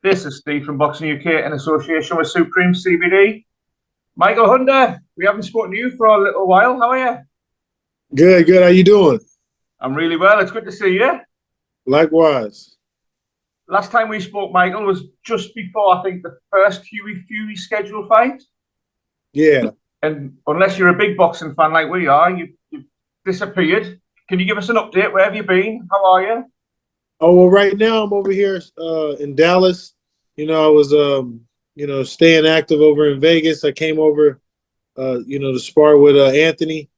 This is Steve from Boxing UK in association with Supreme CBD. Michael Hunter, we haven't spoken to you for a little while. How are you? Good, good. How you doing? I'm really well. It's good to see you. Likewise. Last time we spoke, Michael, was just before, I think, the first Huey Fury scheduled fight. Yeah. And unless you're a big boxing fan like we are, you've disappeared. Can you give us an update? Where have you been? How are you? Oh, well, right now I'm over here in Dallas. I was staying active over in Vegas. I came over to spar with Anthony.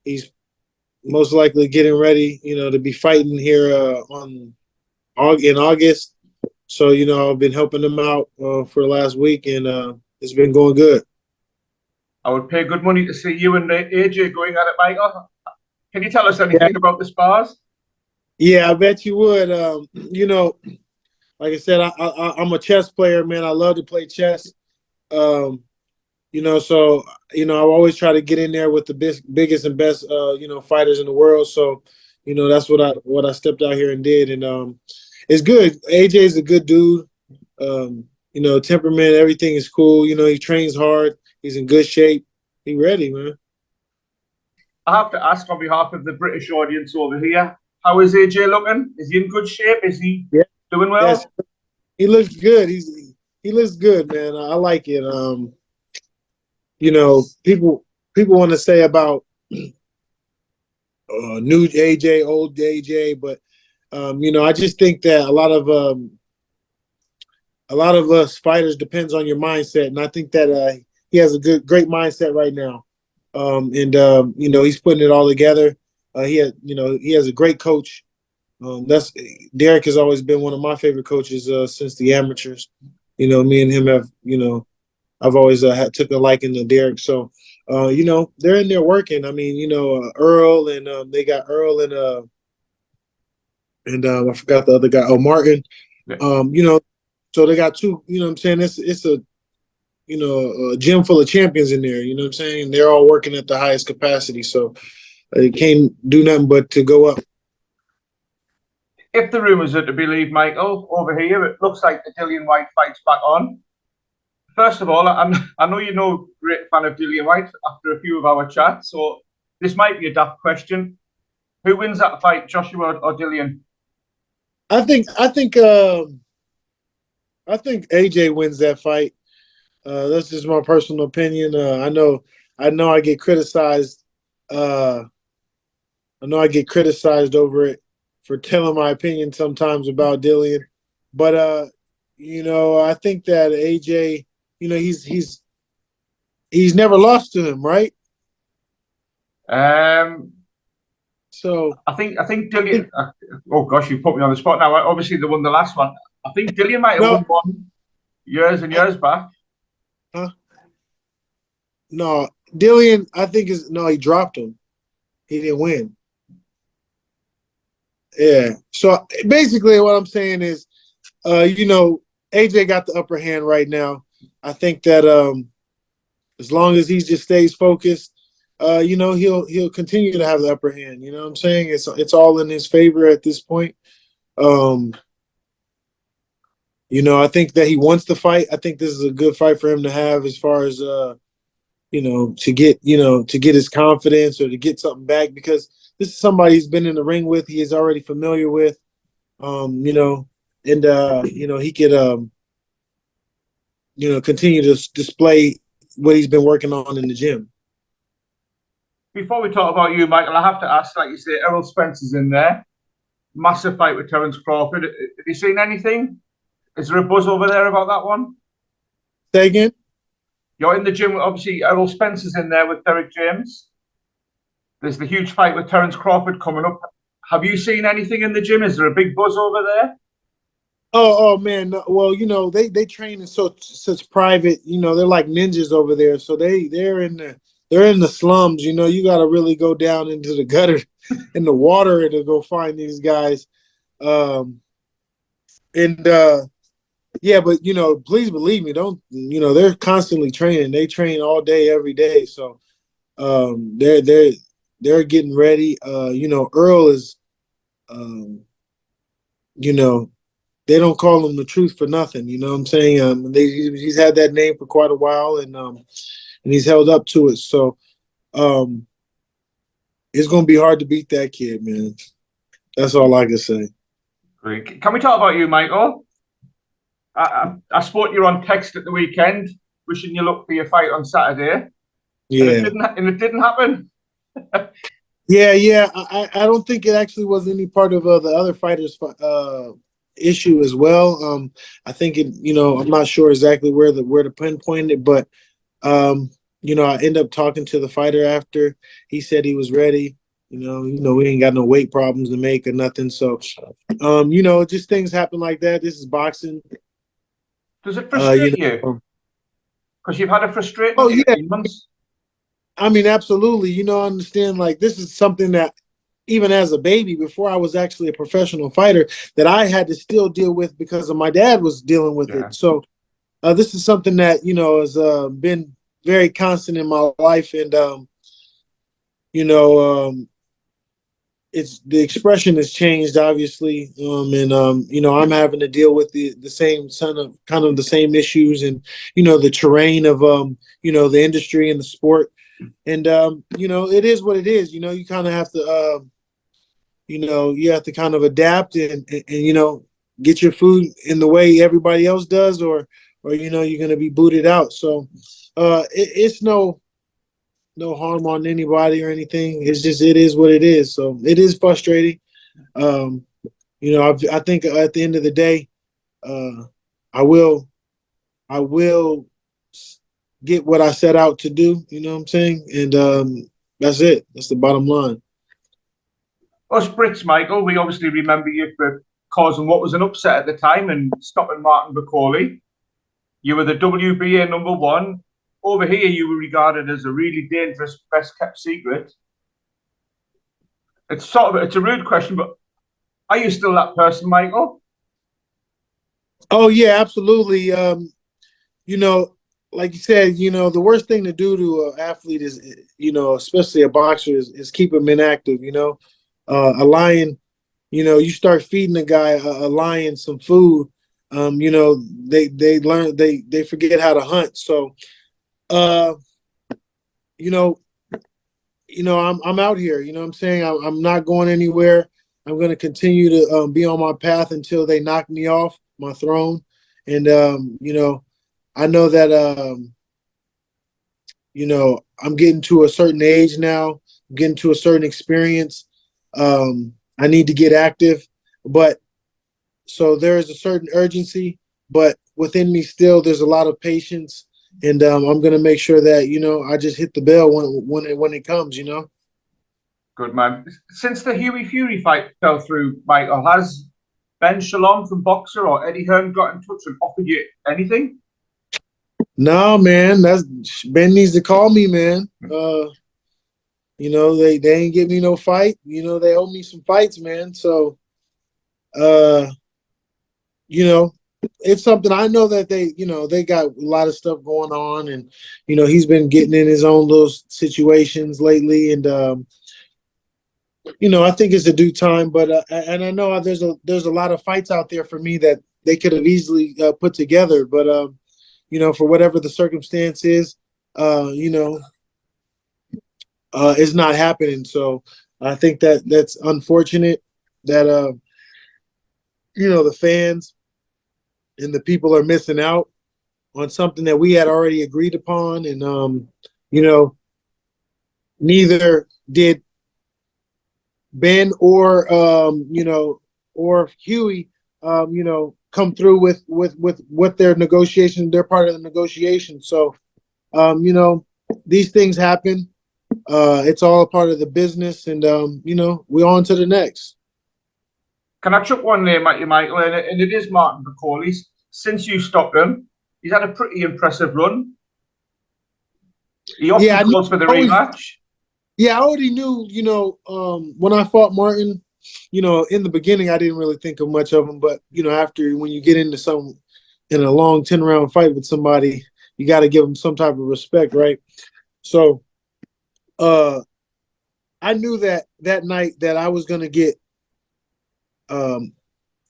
He's most likely getting ready, to be fighting here in August. So, I've been helping him out for the last week, and it's been going good. I would pay good money to see you and AJ going at it, Michael. Can you tell us Yeah, anything about the spars? yeah, I bet you would. Like I said, I'm a chess player, man. I love to play chess. Um, so I always try to get in there with the biggest and best fighters in the world. So, that's what I stepped out here and did, and it's good. AJ is a good dude. Temperament, everything is cool. He trains hard. He's in good shape. He ready, man. I have to ask on behalf of the British audience over here, how is AJ looking? Is he in good shape? Is he Yeah, doing yes, well? he looks good. He looks good, man. I like it. People want to say about new AJ, old AJ, but I just think that a lot of us fighters depends on your mindset, and I think that he has a great mindset right now, and he's putting it all together. He has a great coach. That's Derek has always been one of my favorite coaches since the amateurs. Me and him have I've always took a liking to Derek. So, they're in there working. I mean, Earl and they got Earl and I forgot the other guy. Oh, Martin. Yeah. So they got two. You know what I'm saying? It's a a gym full of champions in there. You know what I'm saying? They're all working at the highest capacity. So they can't do nothing but to go up. If the rumours are to believe, Michael, over here, it looks like the Dillian White fight's back on. First of all, I know you're no great fan of Dillian White after a few of our chats, so this might be a daft question. Who wins that fight, Joshua or Dillian? I think I think AJ wins that fight. That's just my personal opinion. I know I get criticized. Uh, I know I get criticized over it for telling my opinion sometimes about Dillian, but I think that AJ, he's never lost to him, right? Um, So I think I Dillian. think Oh gosh, you put me on the spot now. Obviously, they won the last one. I think Dillian might have no, won one years and years back. huh? No, Dillian. I think is no, he dropped him. He didn't win. Yeah. So basically, what I'm saying is, AJ got the upper hand right now. I think that as long as he just stays focused, he'll continue to have the upper hand. You know what I'm saying? It's all in his favor at this point. Um, I think that he wants to fight. I think this is a good fight for him to have as far as to get his confidence or to get something back because this is somebody he's been in the ring with, he is already familiar with. And he could continue to display what he's been working on in the gym. Before we talk about you, Michael, I have to ask, like you say, Errol Spencer's in there. Massive fight with Terence Crawford. Have you seen anything? Is there a buzz over there about that one? Say again? You're in the gym. Obviously, Errol Spencer's in there with Derek James. There's the huge fight with Terence Crawford coming up. Have you seen anything in the gym? Is there a big buzz over there? Oh man. No, well, they train in such private. They're like ninjas over there. So they're in the slums. You got to really go down into the gutter, in the water to go find these guys. Um, and Yeah, but please believe me. Don't they're constantly training. They train all day, every day. So they're getting ready. Earl is, um, you know, they don't call him the Truth for nothing. You know what I'm saying? He's had that name for quite a while, and he's held up to it. So it's gonna be hard to beat that kid, man. That's all I can say. Great. Can we talk about you, Michael? I spoke to you on text at the weekend, wishing you luck for your fight on Saturday. Yeah. And it didn't happen. Yeah. I don't think it actually was any part of the other fighters' issue as well. I think it. I'm not sure exactly where to pinpoint it, but I end up talking to the fighter after. He said he was ready. We ain't got no weight problems to make or nothing. So, just things happen like that. This is boxing. Does it frustrate you? Because you've had a frustrating 18 months. I mean, absolutely. I understand, like, this is something that even as a baby, before I was actually a professional fighter, that I had to still deal with because of my dad was dealing with it. So this is something that, has been very constant in my life. And, it's the expression has changed, obviously. I'm having to deal with the same kind of the same issues and, the terrain of, the industry and the sport. And, it is what it is. You kind of have to, you have to kind of adapt and get your food in the way everybody else does, or you're going to be booted out. So it's no harm on anybody or anything. It's just, it is what it is. So it is frustrating. I think at the end of the day, I will get what I set out to do. You know what I'm saying? And that's it. That's the bottom line. Us Brits, Michael, we obviously remember you for causing what was an upset at the time and stopping Martin Bakole. You were the WBA #1. Over here, you were regarded as a really dangerous, best-kept secret. It's a rude question, but are you still that person, Michael? Oh, yeah, absolutely. Like you said, the worst thing to do to an athlete is, especially a boxer, is keep him inactive. A lion, you start feeding a guy, a lion, some food. They learn, they forget how to hunt. So, I'm out here. You know what I'm saying? I'm not going anywhere. I'm going to continue to be on my path until they knock me off my throne. And I know that I'm getting to a certain age now, I'm getting to a certain experience. I need to get active, but so there is a certain urgency, but within me still there's a lot of patience, and I'm gonna make sure that I just hit the bell when it comes. Good man. Since the Huey Fury fight fell through, Michael, has Ben Shalom from Boxer or Eddie Hearn got in touch and offered you anything? No, man. That's Ben needs to call me, man. They ain't give me no fight. They owe me some fights, man. So, it's something I know that they got a lot of stuff going on, and he's been getting in his own little situations lately, and I think it's a due time. But and I know there's a lot of fights out there for me that they could have easily put together, but for whatever the circumstance is, it's not happening. So I think that's unfortunate that the fans and the people are missing out on something that we had already agreed upon, and neither did Ben or or Huey come through with what their negotiation. They're part of the negotiation. So these things happen. It's all a part of the business, and we're on to the next. Can I chuck one name at you, Michael? And it is Martin Bakole. Since you stopped him, he's had a pretty impressive run. He often calls for the rematch. Yeah, I already knew, when I fought Martin, in the beginning, I didn't really think of much of him. But, after when you get into in a long 10-round fight with somebody, you got to give them some type of respect, right? So I knew that night that I was going to get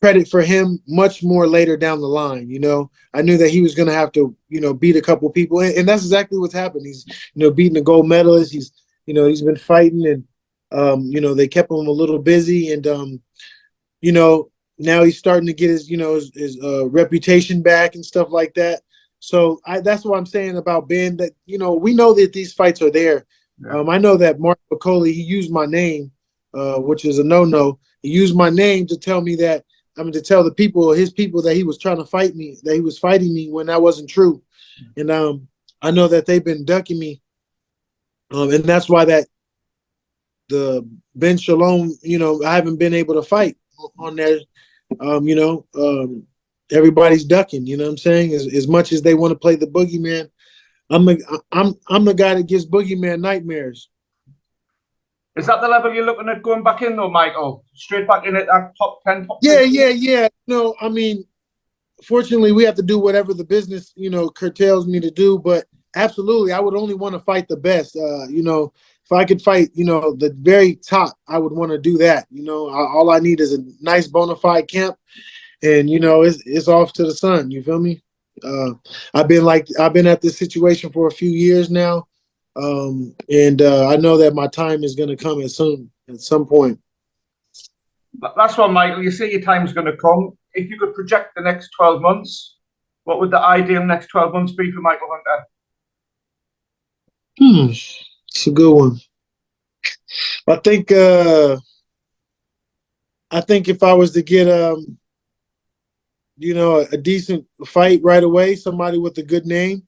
credit for him much more later down the line. You know, I knew that he was going to have to, you know, beat a couple people, and that's exactly what's happened. He's, you know, beating the gold medalist. He's, you know, he's been fighting, and you know, they kept him a little busy, and you know, now he's starting to get his, you know, his reputation back and stuff like that. So that's what I'm saying about Ben. That, you know, we know that these fights are there. Yeah. I know that Mark Bakole, he used my name, which is a no-no. He used my name to tell me that, I mean, to tell the people, his people, that he was trying to fight me, that he was fighting me, when that wasn't true. And I know that they've been ducking me, and that's why that the Ben Shalom, you know, I haven't been able to fight on there. You know, everybody's ducking. You know what I'm saying? As much as they want to play the boogeyman, I'm the guy that gives boogeyman nightmares. Is that the level you're looking at going back in, though, Michael? Straight back in at that top 10, top Yeah, 15? yeah. No, I mean, fortunately, we have to do whatever the business, you know, curtails me to do. But absolutely, I would only want to fight the best. You know, if I could fight, you know, the very top, I would want to do that. You know, all I need is a nice bona fide camp, and you know, it's off to the sun. You feel me? I've been at this situation for a few years now, and I know that my time is going to come at some point. That's one, Michael. You say your time's going to come. If you could project the next 12 months, what would the ideal next 12 months be for Michael Hunter? It's a good one. I think if I was to get you know, a decent fight right away, somebody with a good name,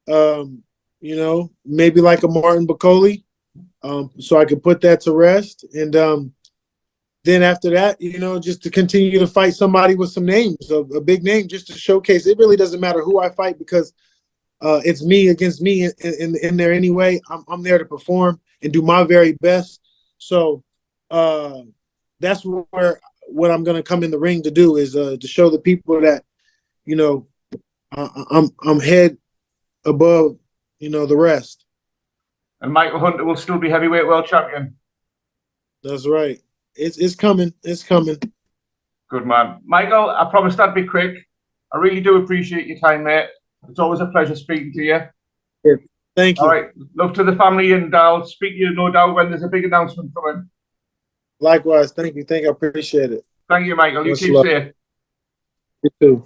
you know, maybe like a Martin Bakole, so I could put that to rest. And then after that, you know, just to continue to fight somebody with some names, a big name, just to showcase. It really doesn't matter who I fight, because it's me against me in there anyway. I'm there to perform and do my very best. So that's where what I'm going to come in the ring to do is to show the people that, you know, I'm head above, you know, the rest. And Michael Hunter will still be heavyweight world champion. That's right. It's coming. It's coming. Good man. Michael, I promised I'd be quick. I really do appreciate your time, mate. It's always a pleasure speaking to you. Yeah. Thank you. All right. Love to the family, and I'll speak to you, no doubt, when there's a big announcement coming. Likewise. Thank you. I appreciate it. Thank you, Michael. You Much keep love. safe. You too.